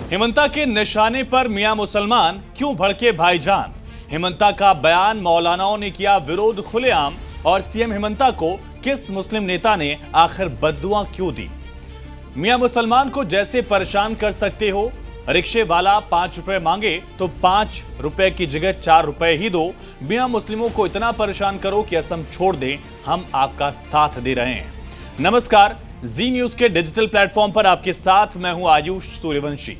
हेमंता के निशाने पर मियां मुसलमान क्यों भड़के भाईजान। हेमंता का बयान, मौलानाओं ने किया विरोध खुलेआम और सीएम हेमंता को किस मुस्लिम नेता ने आखिर बद्दुआ क्यों दी। मियां मुसलमान को जैसे परेशान कर सकते हो, रिक्शे वाला 5 रुपए मांगे तो 5 रुपए की जगह 4 रुपए ही दो। मियां मुस्लिमों को इतना परेशान करो कि असम छोड़ दें, हम आपका साथ दे रहे हैं। नमस्कार, जी न्यूज के डिजिटल प्लेटफॉर्म पर आपके साथ मैं हूं आयुष सूर्यवंशी।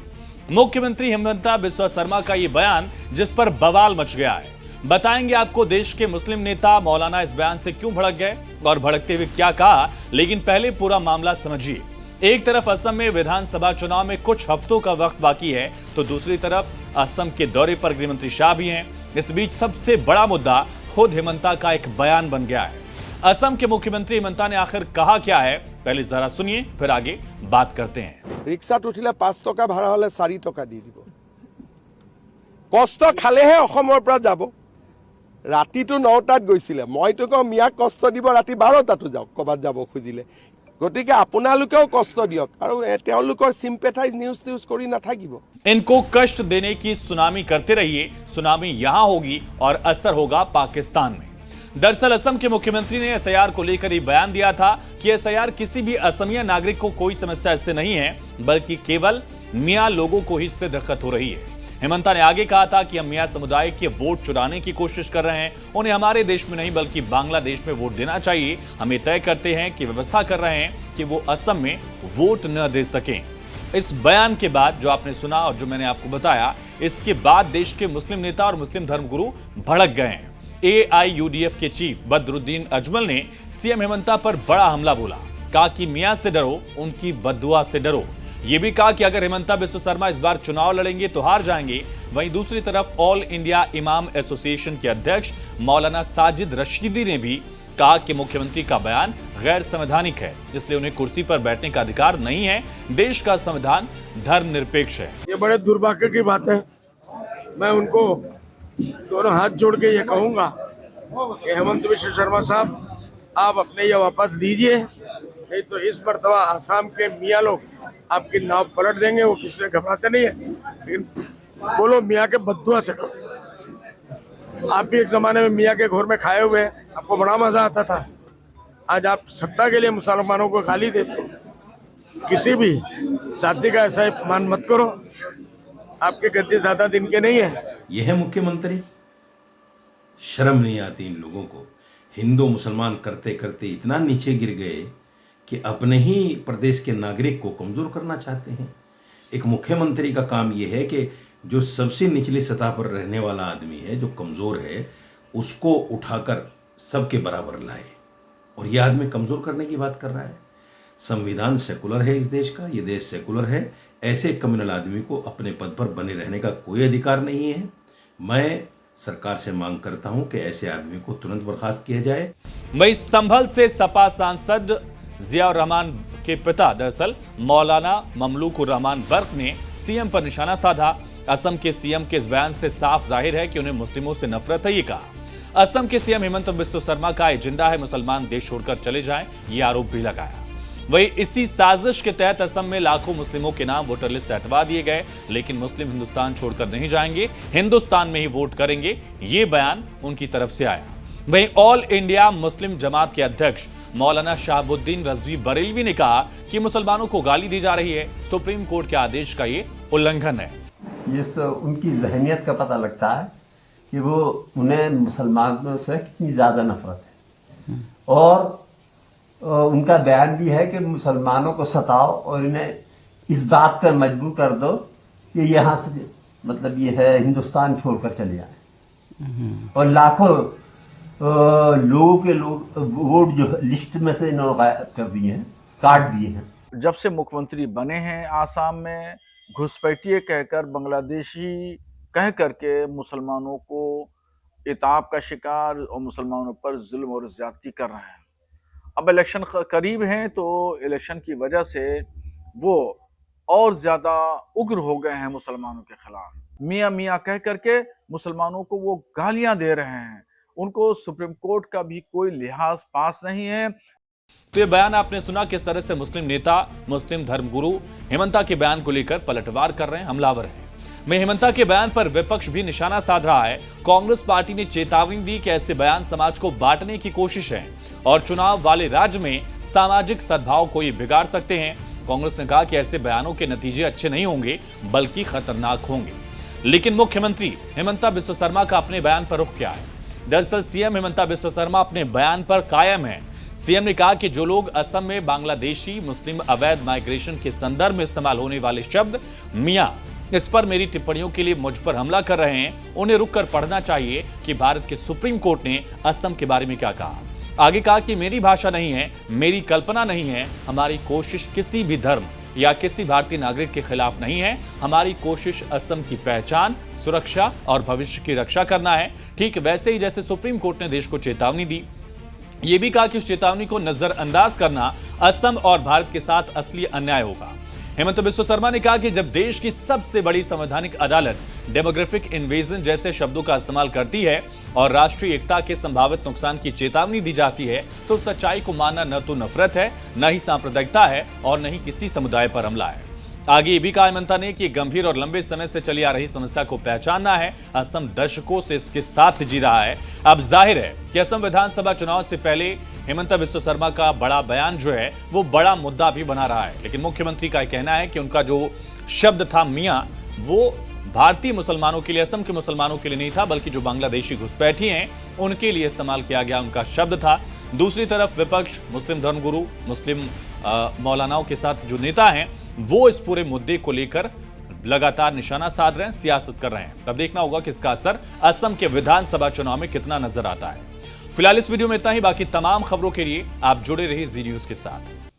मुख्यमंत्री हेमंता बिस्वा शर्मा का यह बयान जिस पर बवाल मच गया है, बताएंगे आपको देश के मुस्लिम नेता मौलाना इस बयान से क्यों भड़क गए और भड़कते हुए क्या कहा। लेकिन पहले पूरा मामला समझिए। एक तरफ असम में विधानसभा चुनाव में कुछ हफ्तों का वक्त बाकी है, तो दूसरी तरफ असम के दौरे पर गृहमंत्री शाह भी हैं। इस बीच सबसे बड़ा मुद्दा खुद हेमंता का एक बयान बन गया है। असम के मुख्यमंत्री हेमंता ने आखिर कहा क्या है, पहले जरा सुनिए, फिर आगे बात करते हैं। रिक्सात उठिले 5 टका भाड़ा हले 4 टका দি দিব। কষ্ট খালেহে অসমৰ পৰা যাব। ৰাতিটো 9টাত গৈছিলে, মইতো কওঁ মিয়াক কষ্ট দিব, ৰাতি 12টাতো যাওক কবাত যাব খুজিলে। গতিকে আপোনালোকেও কষ্ট দিয়ক আৰু তেওঁলোকৰ সিম্পেথাইজ নিউজ কৰি নাথাকিব। इनको कष्ट देने की सुनामी करते रहिए, सुनामी यहां होगी और असर होगा पाकिस्तान में। दरअसल असम के मुख्यमंत्री ने एसआईआर को लेकर ये बयान दिया था कि एसआईआर किसी भी असमिया नागरिक को कोई समस्या इससे नहीं है, बल्कि केवल मियां लोगों को ही इससे दिक्कत हो रही है। हेमंता ने आगे कहा था कि हम मियां समुदाय के वोट चुराने की कोशिश कर रहे हैं, उन्हें हमारे देश में नहीं बल्कि बांग्लादेश में वोट देना चाहिए। हम ये तय करते हैं कि व्यवस्था कर रहे हैं कि वो असम में वोट न दे सकें। इस बयान के बाद जो आपने सुना और जो मैंने आपको बताया, इसके बाद देश के मुस्लिम नेता और मुस्लिम धर्मगुरु भड़क गए हैं। AIUDF के चीफ बदरुद्दीन अजमल ने सीएम हेमंता पर बड़ा हमला बोला, कहा कि मियां से डरो, उनकी बद्दुआ से डरो। यह भी कहा कि अगर हेमंता बिस्वा शर्मा इस बार चुनाव लड़ेंगे तो हार जाएंगे। वहीं दूसरी तरफ ऑल इंडिया इमाम एसोसिएशन के अध्यक्ष मौलाना साजिद रशीदी ने भी कहा कि मुख्यमंत्री का बयान गैर संवैधानिक है, इसलिए उन्हें कुर्सी पर बैठने का अधिकार नहीं है। देश का संविधान धर्मनिरपेक्ष है। ये बड़े दुर्भाग्य की बात है। मैं उनको दोनों हाथ जोड़ के ये कहूंगा कि हेमंत बिस्वा शर्मा साहब, आप अपने ये वापस दीजिए, नहीं तो इस मर्तबा आसाम के मियाँ लोग आपकी नाव पलट देंगे। वो किसी से घबराते नहीं है, लेकिन बोलो मियाँ के बद्दुआ से डरो। आप भी एक जमाने में मियाँ के घोर में खाए हुए हैं, आपको बड़ा मजा आता था। आज आप सत्ता के लिए मुसलमानों को गाली देते हो। किसी भी जाति का ऐसा अपमान मत करो, आपके गद्दे ज्यादा दिन के नहीं है। यह है मुख्यमंत्री। शर्म नहीं आती इन लोगों को। हिंदू मुसलमान करते करते इतना नीचे गिर गए कि अपने ही प्रदेश के नागरिक को कमजोर करना चाहते हैं। एक मुख्यमंत्री का काम यह है कि जो सबसे निचली सतह पर रहने वाला आदमी है, जो कमजोर है, उसको उठाकर सबके बराबर लाए। और यह आदमी कमजोर करने की बात कर रहा है। संविधान सेकुलर है इस देश का, ये देश सेकुलर है। ऐसे कम्युनल आदमी को अपने पद पर बने रहने का कोई अधिकार नहीं है। मैं सरकार से मांग करता हूं कि ऐसे आदमी को तुरंत बर्खास्त किया जाए। वहीं संभल से सपा सांसद जियाउर रहमान के पिता दरअसल मौलाना ममलूकुर रहमान बर्क ने सीएम पर निशाना साधा। असम के सीएम के इस बयान से साफ जाहिर है कि उन्हें मुस्लिमों से नफरत है। ये कहा असम के सीएम हेमंत बिस्वा शर्मा का एजेंडा है मुसलमान देश छोड़कर चले जाएं, ये आरोप भी लगाया। वहीं इसी साजिश के तहत असम में लाखों मुस्लिमों के नाम वोटर लिस्ट से हटवा दिए गए, लेकिन मुस्लिम हिंदुस्तान छोड़कर नहीं जाएंगे, हिंदुस्तान में ही वोट करेंगे, ये बयान उनकी तरफ से आया। वहीं ऑल इंडिया मुस्लिम जमात के अध्यक्ष मौलाना शहाबुद्दीन रजवी बरेलवी ने कहा कि मुसलमानों को गाली दी जा रही है, सुप्रीम कोर्ट के आदेश का ये उल्लंघन है। जिस उनकी जहनियत का पता लगता है कि वो उन्हें मुसलमानों से कितनी ज़्यादा नफरत है। और उनका बयान भी है कि मुसलमानों को सताओ और इन्हें इस बात पर मजबूर कर दो कि यहाँ से मतलब ये है हिंदुस्तान छोड़कर चले जाएं। और लाखों लोगों के वोट जो लिस्ट में से इन्होंने गायब कर दिए हैं, काट दिए हैं। जब से मुख्यमंत्री बने हैं आसाम में, घुसपैठिए कहकर, बांग्लादेशी कह करके मुसलमानों को इताब का शिकार और मुसलमानों पर जुल्म और ज्यादती कर रहे हैं। अब इलेक्शन करीब हैं, तो इलेक्शन की वजह से वो और ज्यादा उग्र हो गए हैं मुसलमानों के खिलाफ। मियाँ मियाँ कह करके मुसलमानों को वो गालियां दे रहे हैं। उनको सुप्रीम कोर्ट का भी कोई लिहाज पास नहीं है। तो ये बयान आपने सुना किस तरह से मुस्लिम नेता, मुस्लिम धर्मगुरु हेमंता के बयान को लेकर पलटवार कर रहे हैं, हमलावर हैं। में हेमंता के बयान पर विपक्ष भी निशाना साध रहा है। कांग्रेस पार्टी ने चेतावनी दी कि ऐसे बयान समाज को बांटने की कोशिश है और चुनाव वाले राज्य में सामाजिक सद्भाव को ये बिगाड़ सकते हैं। कांग्रेस ने कहा कि ऐसे बयानों के नतीजे अच्छे नहीं होंगे बल्कि खतरनाक होंगे। लेकिन मुख्यमंत्री हेमंता बिस्वा शर्मा का अपने बयान पर रुख क्या है? दरअसल सीएम हेमंता बिस्वा शर्मा अपने बयान पर कायम है। सीएम ने कहा कि जो लोग असम में बांग्लादेशी मुस्लिम अवैध माइग्रेशन के संदर्भ में इस्तेमाल होने वाले शब्द मियां, इस पर मेरी टिप्पणियों के लिए मुझ पर हमला कर रहे हैं, उन्हें रुककर पढ़ना चाहिए कि भारत के सुप्रीम कोर्ट ने असम के बारे में क्या कहा। आगे कहा कि मेरी भाषा नहीं है, मेरी कल्पना नहीं है, हमारी कोशिश किसी भी धर्म या किसी भारतीय नागरिक के खिलाफ नहीं है। हमारी कोशिश असम की पहचान, सुरक्षा और भविष्य की रक्षा करना है। ठीक वैसे ही जैसे सुप्रीम कोर्ट ने देश को चेतावनी दी, ये भी कहा कि उस चेतावनी को नजरअंदाज करना असम और भारत के साथ असली अन्याय होगा। हेमंत बिस्वा शर्मा ने कहा कि जब देश की सबसे बड़ी संवैधानिक अदालत डेमोग्राफिक इन्वेजन जैसे शब्दों का इस्तेमाल करती है और राष्ट्रीय एकता के संभावित नुकसान की चेतावनी दी जाती है, तो सच्चाई को मानना न तो नफरत है, न ही सांप्रदायिकता है और न ही किसी समुदाय पर हमला है। आगे ये भी कहा हेमंता ने कि गंभीर और लंबे समय से चली आ रही समस्या को पहचानना है। असम दशकों से इसके साथ जी रहा है। अब जाहिर है कि असम विधानसभा चुनाव से पहले हेमंता बिस्वा शर्मा का बड़ा बयान जो है वो बड़ा मुद्दा भी बना रहा है। लेकिन मुख्यमंत्री का कहना है कि उनका जो शब्द था मियां, वो भारतीय मुसलमानों के लिए, असम के मुसलमानों के लिए नहीं था, बल्कि जो बांग्लादेशी घुसपैठी हैं उनके लिए इस्तेमाल किया गया उनका शब्द था। दूसरी तरफ विपक्ष, मुस्लिम धर्मगुरु, मुस्लिम मौलानाओं के साथ जो नेता हैं वो इस पूरे मुद्दे को लेकर लगातार निशाना साध रहे हैं, सियासत कर रहे हैं। तब देखना होगा कि इसका असर असम के विधानसभा चुनाव में कितना नजर आता है। फिलहाल इस वीडियो में इतना ही। बाकी तमाम खबरों के लिए आप जुड़े रहिए जी न्यूज़ के साथ।